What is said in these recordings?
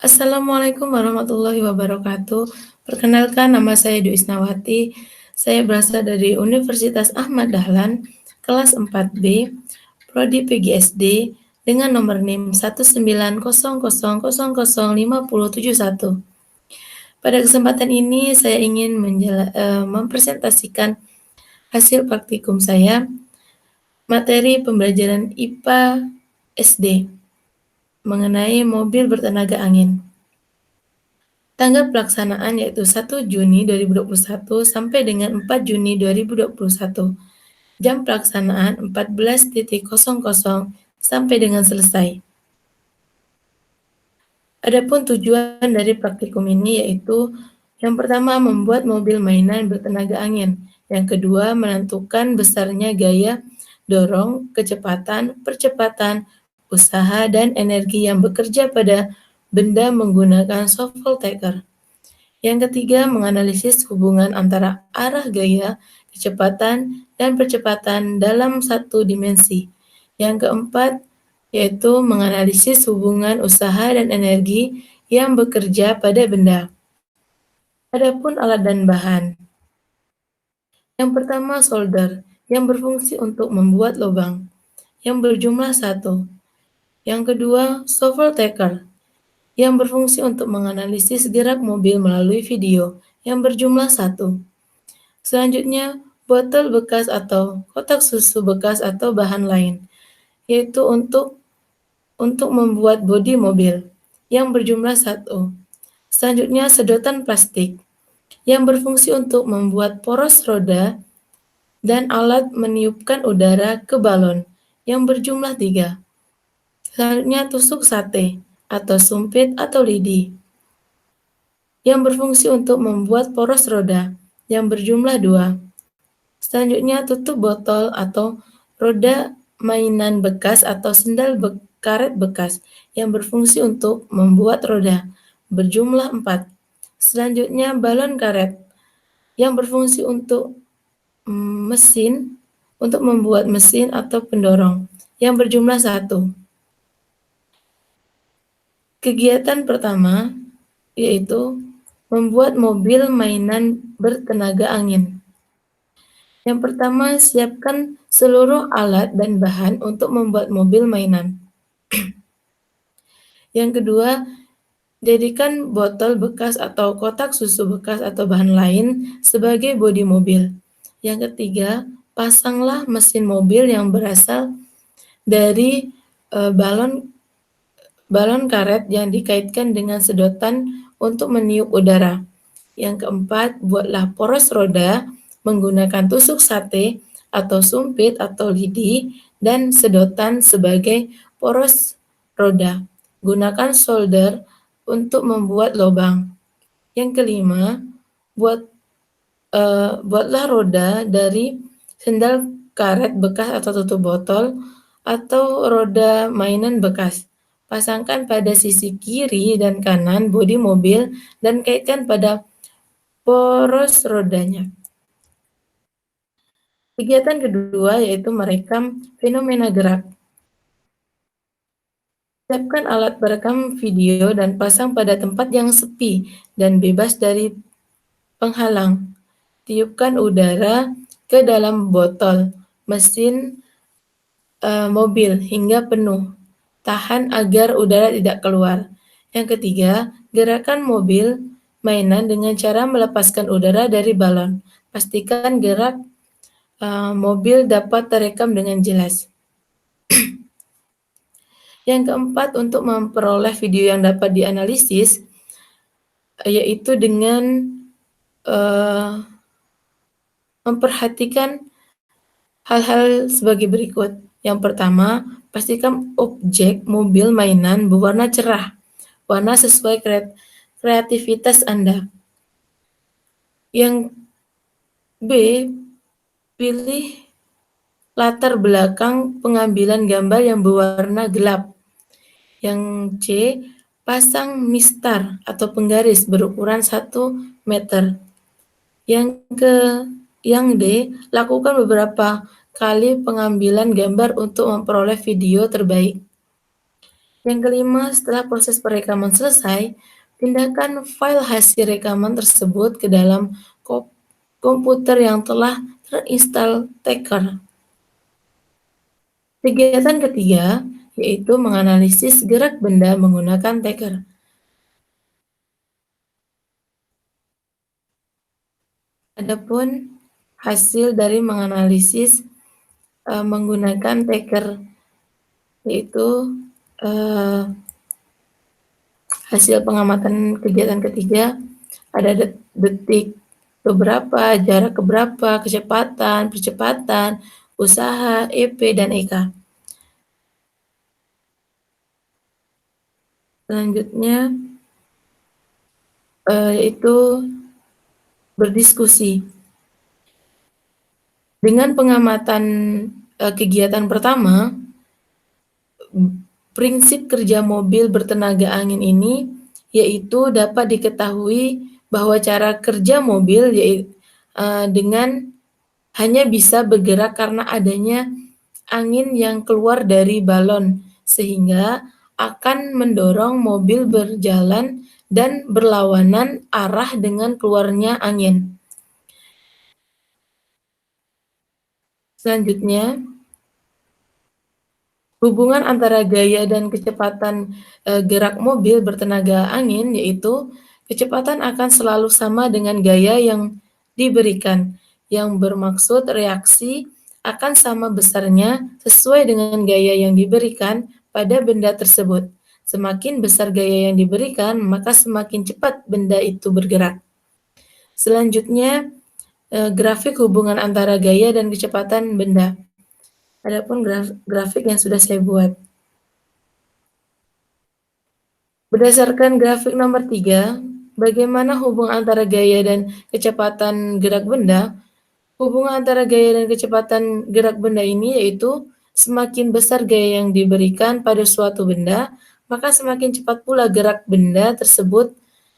Assalamualaikum warahmatullahi wabarakatuh. Perkenalkan, nama saya Dwi Isnawati. Saya berasal dari Universitas Ahmad Dahlan, kelas 4B, Prodi PGSD, dengan nomor NIM 19000005071. Pada kesempatan ini, saya ingin mempresentasikan hasil praktikum saya, materi pembelajaran IPA SD, mengenai mobil bertenaga angin. Tanggal pelaksanaan yaitu 1 Juni 2021 sampai dengan 4 Juni 2021. Jam pelaksanaan 14.00 sampai dengan selesai. Adapun tujuan dari praktikum ini yaitu yang pertama membuat mobil mainan bertenaga angin, yang kedua menentukan besarnya gaya dorong, kecepatan, percepatan, usaha, dan energi yang bekerja pada benda menggunakan shovel taker. Yang ketiga, menganalisis hubungan antara arah gaya, kecepatan, dan percepatan dalam satu dimensi. Yang keempat, yaitu menganalisis hubungan usaha dan energi yang bekerja pada benda. Adapun alat dan bahan. Yang pertama, solder, yang berfungsi untuk membuat lubang, yang berjumlah 1. Yang kedua, shovel taker, yang berfungsi untuk menganalisis gerak mobil melalui video, yang berjumlah 1. Selanjutnya, botol bekas atau kotak susu bekas atau bahan lain, yaitu untuk membuat bodi mobil, yang berjumlah 1. Selanjutnya, sedotan plastik, yang berfungsi untuk membuat poros roda dan alat meniupkan udara ke balon, yang berjumlah 3. Selanjutnya, tusuk sate atau sumpit atau lidi, yang berfungsi untuk membuat poros roda, yang berjumlah 2. Selanjutnya, tutup botol atau roda mainan bekas atau sendal karet bekas yang berfungsi untuk membuat roda, berjumlah 4. Selanjutnya, balon karet yang berfungsi untuk mesin, untuk membuat mesin atau pendorong, yang berjumlah 1. Kegiatan pertama yaitu membuat mobil mainan bertenaga angin. Yang pertama, siapkan seluruh alat dan bahan untuk membuat mobil mainan. Yang kedua, jadikan botol bekas atau kotak susu bekas atau bahan lain sebagai bodi mobil. Yang ketiga, pasanglah mesin mobil yang berasal dari balon karet yang dikaitkan dengan sedotan untuk meniup udara. Yang keempat, buatlah poros roda menggunakan tusuk sate atau sumpit atau lidi dan sedotan sebagai poros roda. Gunakan solder untuk membuat lubang. Yang kelima, buatlah roda dari sendal karet bekas atau tutup botol atau roda mainan bekas. Pasangkan pada sisi kiri dan kanan bodi mobil dan kaitkan pada poros rodanya. Kegiatan kedua yaitu merekam fenomena gerak. Siapkan alat perekam video dan pasang pada tempat yang sepi dan bebas dari penghalang. Tiupkan udara ke dalam botol mesin mobil hingga penuh. Tahan agar udara tidak keluar. Yang ketiga, gerakan mobil mainan dengan cara melepaskan udara dari balon. Pastikan gerak mobil dapat terekam dengan jelas. Yang keempat, untuk memperoleh video yang dapat dianalisis, yaitu dengan memperhatikan hal-hal sebagai berikut. Yang pertama, pastikan objek mobil mainan berwarna cerah, warna sesuai kreativitas Anda. Yang B, pilih latar belakang pengambilan gambar yang berwarna gelap. Yang C, pasang mistar atau penggaris berukuran 1 meter. Yang D, lakukan beberapa kali pengambilan gambar untuk memperoleh video terbaik. Yang kelima, setelah proses perekaman selesai, pindahkan file hasil rekaman tersebut ke dalam komputer yang telah terinstall Taker. Kegiatan ketiga yaitu menganalisis gerak benda menggunakan Taker. Adapun hasil dari menganalisis menggunakan Taker yaitu hasil pengamatan kegiatan ketiga ada detik beberapa, jarak keberapa, kecepatan, percepatan, usaha, EP, dan EK. Selanjutnya yaitu berdiskusi. Dengan pengamatan kegiatan pertama, prinsip kerja mobil bertenaga angin ini yaitu dapat diketahui bahwa cara kerja mobil dengan hanya bisa bergerak karena adanya angin yang keluar dari balon, sehingga akan mendorong mobil berjalan dan berlawanan arah dengan keluarnya angin. Selanjutnya, hubungan antara gaya dan kecepatan gerak mobil bertenaga angin yaitu kecepatan akan selalu sama dengan gaya yang diberikan, yang bermaksud reaksi akan sama besarnya sesuai dengan gaya yang diberikan pada benda tersebut. Semakin besar gaya yang diberikan, maka semakin cepat benda itu bergerak. Selanjutnya, grafik hubungan antara gaya dan kecepatan benda. Adapun grafik yang sudah saya buat. Berdasarkan grafik nomor 3, bagaimana hubungan antara gaya dan kecepatan gerak benda? Hubungan antara gaya dan kecepatan gerak benda ini yaitu semakin besar gaya yang diberikan pada suatu benda, maka semakin cepat pula gerak benda tersebut.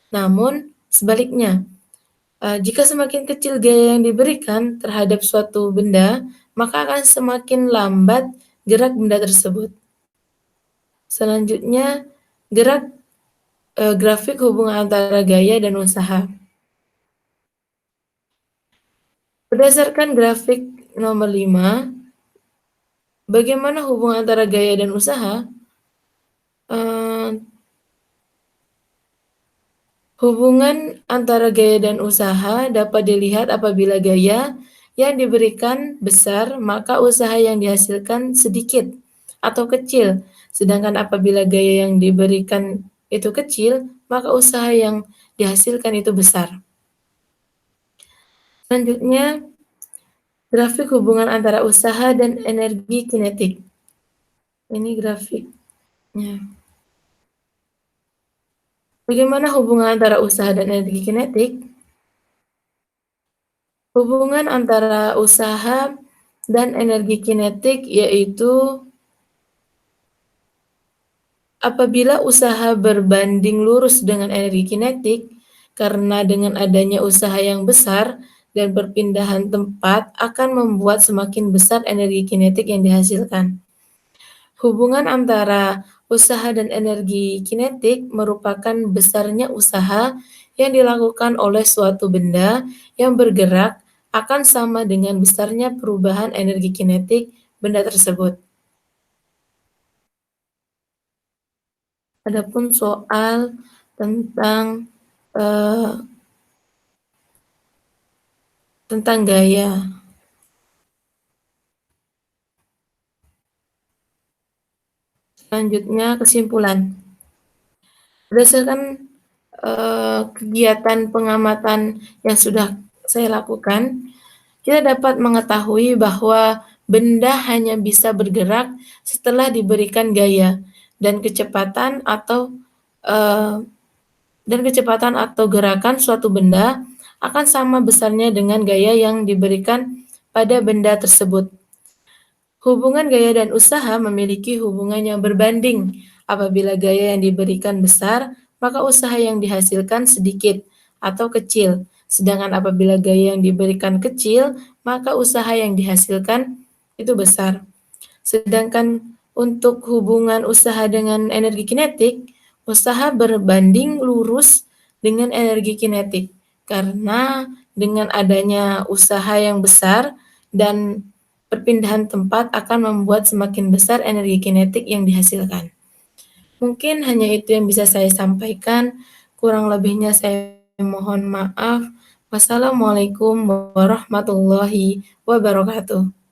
Namun sebaliknya, jika semakin kecil gaya yang diberikan terhadap suatu benda, maka akan semakin lambat gerak benda tersebut. Selanjutnya, grafik hubungan antara gaya dan usaha. Berdasarkan grafik nomor 5, bagaimana hubungan antara gaya dan usaha? Hubungan antara gaya dan usaha dapat dilihat apabila gaya yang diberikan besar, maka usaha yang dihasilkan sedikit atau kecil. Sedangkan apabila gaya yang diberikan itu kecil, maka usaha yang dihasilkan itu besar. Selanjutnya, grafik hubungan antara usaha dan energi kinetik. Ini grafiknya. Bagaimana hubungan antara usaha dan energi kinetik? Hubungan antara usaha dan energi kinetik yaitu apabila usaha berbanding lurus dengan energi kinetik, karena dengan adanya usaha yang besar dan perpindahan tempat akan membuat semakin besar energi kinetik yang dihasilkan. Hubungan antara usaha dan energi kinetik merupakan besarnya usaha yang dilakukan oleh suatu benda yang bergerak akan sama dengan besarnya perubahan energi kinetik benda tersebut. Adapun soal tentang gaya. Selanjutnya kesimpulan. Berdasarkan kegiatan pengamatan yang sudah saya lakukan, kita dapat mengetahui bahwa benda hanya bisa bergerak setelah diberikan gaya dan kecepatan atau gerakan suatu benda akan sama besarnya dengan gaya yang diberikan pada benda tersebut. Hubungan gaya dan usaha memiliki hubungan yang berbanding. Apabila gaya yang diberikan besar, maka usaha yang dihasilkan sedikit atau kecil. Sedangkan apabila gaya yang diberikan kecil, maka usaha yang dihasilkan itu besar. Sedangkan Untuk hubungan usaha dengan energi kinetik, usaha berbanding lurus dengan energi kinetik, karena dengan adanya usaha yang besar dan perpindahan tempat akan membuat semakin besar energi kinetik yang dihasilkan. Mungkin hanya itu yang bisa saya sampaikan, kurang lebihnya saya mohon maaf. Wassalamualaikum warahmatullahi wabarakatuh.